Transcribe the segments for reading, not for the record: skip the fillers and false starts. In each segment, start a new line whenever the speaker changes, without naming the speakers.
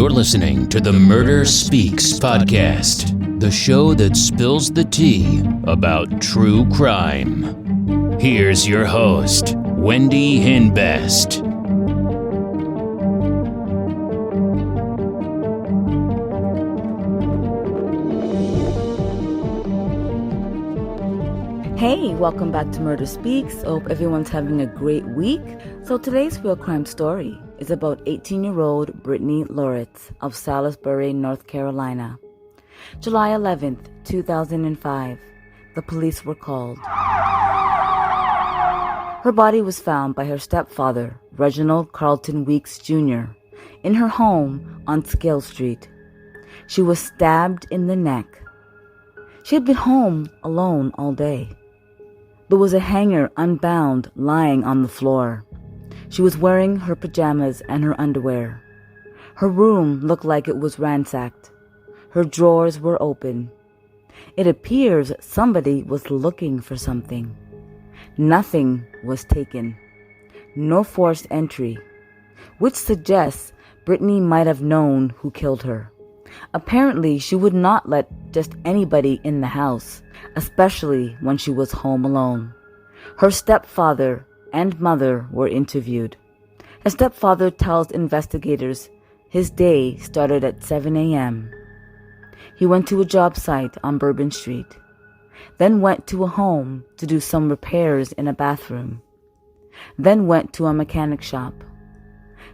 You're listening to the Murder Speaks podcast, the show that spills the tea about true crime. Here's your host, Wendy Hinbest.
Hey, welcome back to Murder Speaks. Hope everyone's having a great week. So today's real crime story is about 18-year-old Brittany Loritts of Salisbury, North Carolina. July 11th, 2005, the police were called. Her body was found by her stepfather, Reginald Carlton Weeks Jr., in her home on Scale Street. She was stabbed in the neck. She had been home alone all day. There was a hanger unbound lying on the floor. She was wearing her pajamas and her underwear. Her room looked like it was ransacked. Her drawers were open. It appears somebody was looking for something. Nothing was taken. No forced entry, which suggests Brittany might have known who killed her. Apparently, she would not let just anybody in the house, especially when she was home alone. Her stepfather and mother were interviewed. Her stepfather tells investigators his day started at 7 a.m. He went to a job site on Bourbon Street, then went to a home to do some repairs in a bathroom, then went to a mechanic shop.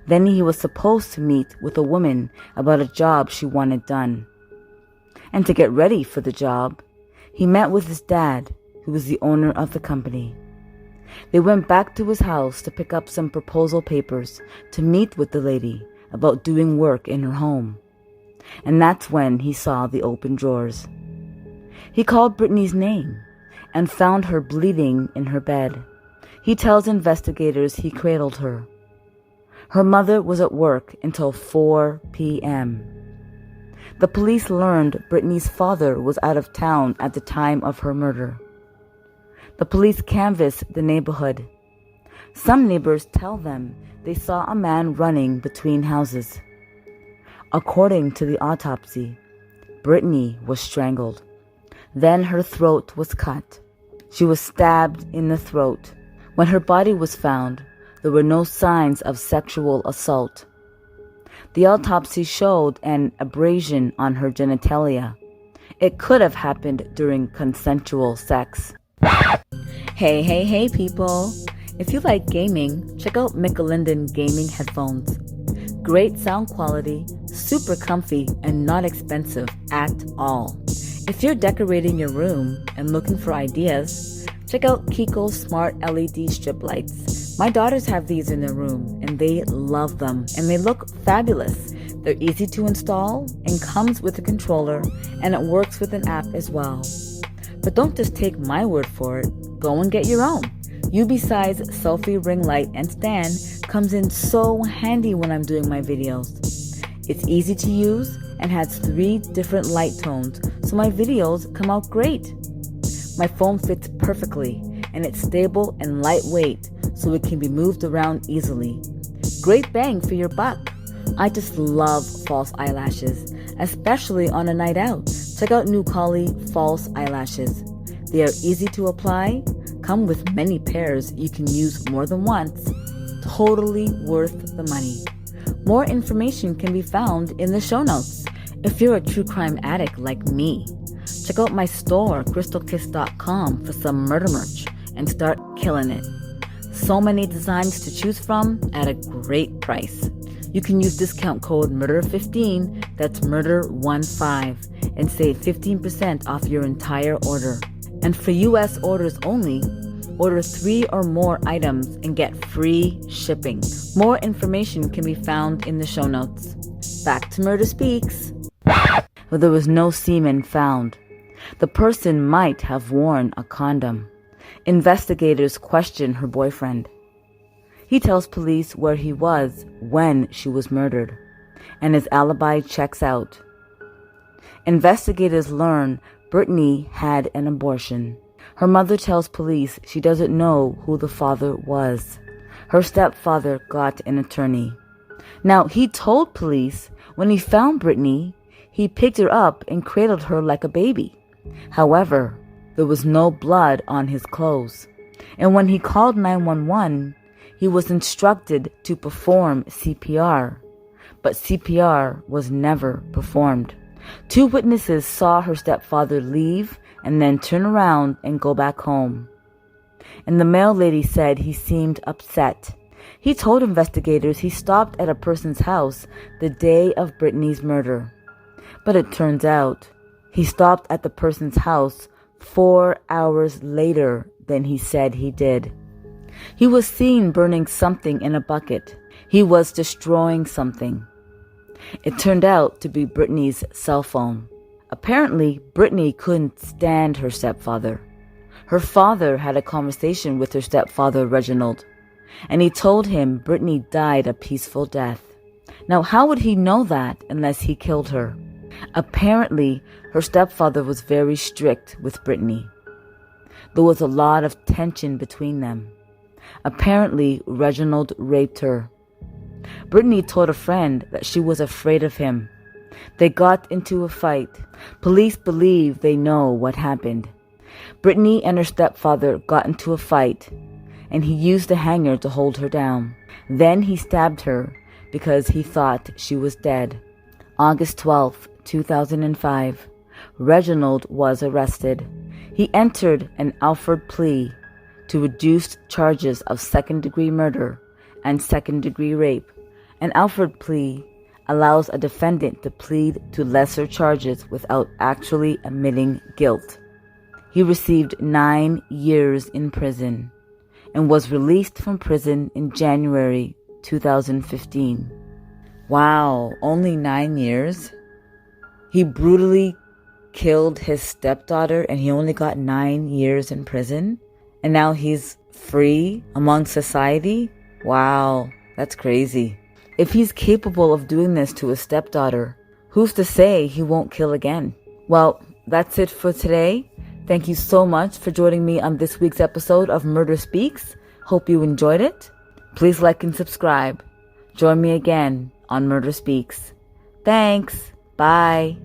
Then he was supposed to meet with a woman about a job she wanted done. And to get ready for the job, he met with his dad, who was the owner of the company. They went back to his house to pick up some proposal papers to meet with the lady about doing work in her home. And that's when he saw the open drawers. He called Brittany's name and found her bleeding in her bed. He tells investigators he cradled her. Her mother was at work until 4 p.m. The police learned Brittany's father was out of town at the time of her murder. The police canvassed the neighborhood. Some neighbors tell them they saw a man running between houses. According to the autopsy, Brittany was strangled. Then her throat was cut. She was stabbed in the throat. When her body was found, there were no signs of sexual assault. The autopsy showed an abrasion on her genitalia. It could have happened during consensual sex. Hey people. If you like gaming, check out Michelin gaming headphones. Great sound quality, super comfy, and not expensive at all. If you're decorating your room and looking for ideas, check out Kiko's smart LED strip lights. My daughters have these in their room and they love them and they look fabulous. They're easy to install and comes with a controller, and it works with an app as well. But don't just take my word for it. Go and get your own. UB-size selfie ring light and stand comes in so handy when I'm doing my videos. It's easy to use and has 3 different light tones, so my videos come out great. My phone fits perfectly and it's stable and lightweight, so it can be moved around easily. Great bang for your buck. I just love false eyelashes, especially on a night out. Check out New Collie false eyelashes. They are easy to apply, come with many pairs you can use more than once. Totally worth the money. More information can be found in the show notes. If you're a true crime addict like me, check out my store, crystalkiss.com, for some murder merch and start killing it. So many designs to choose from at a great price. You can use discount code MURDER15, that's MURDER15, and save 15% off your entire order. And for US orders only, order 3 or more items and get free shipping. More information can be found in the show notes. Back to Murder Speaks. But there was no semen found. The person might have worn a condom. Investigators question her boyfriend. He tells police where he was when she was murdered, and his alibi checks out. Investigators learn Brittany had an abortion. Her mother tells police she doesn't know who the father was. Her stepfather got an attorney. Now, he told police When he found Brittany, he picked her up and cradled her like a baby. However, there was no blood on his clothes. And when he called 911, he was instructed to perform CPR. But CPR was never performed. 2 witnesses saw her stepfather leave and then turn around and go back home. And the mail lady said he seemed upset. He told investigators he stopped at a person's house the day of Brittany's murder. But it turns out he stopped at the person's house 4 hours later than he said he did. He was seen burning something in a bucket. He was destroying something. It turned out to be Brittany's cell phone. Apparently, Brittany couldn't stand her stepfather. Her father had a conversation with her stepfather, Reginald, and he told him Brittany died a peaceful death. Now, how would he know that unless he killed her? Apparently, her stepfather was very strict with Brittany. There was a lot of tension between them. Apparently, Reginald raped her. Brittany told a friend that she was afraid of him. They got into a fight. Police believe they know what happened. Brittany and her stepfather got into a fight, and he used a hanger to hold her down. Then he stabbed her because he thought she was dead. August 12, 2005, Reginald was arrested. He entered an Alford plea to reduced charges of second-degree murder and second-degree rape. An Alford plea allows a defendant to plead to lesser charges without actually admitting guilt. He received 9 years in prison and was released from prison in January 2015. Wow, only 9 years? He brutally killed his stepdaughter and he only got 9 years in prison? And now he's free among society? Wow, that's crazy. If he's capable of doing this to his stepdaughter, who's to say he won't kill again? Well, that's it for today. Thank you so much for joining me on this week's episode of Murder Speaks. Hope you enjoyed it. Please like and subscribe. Join me again on Murder Speaks. Thanks. Bye.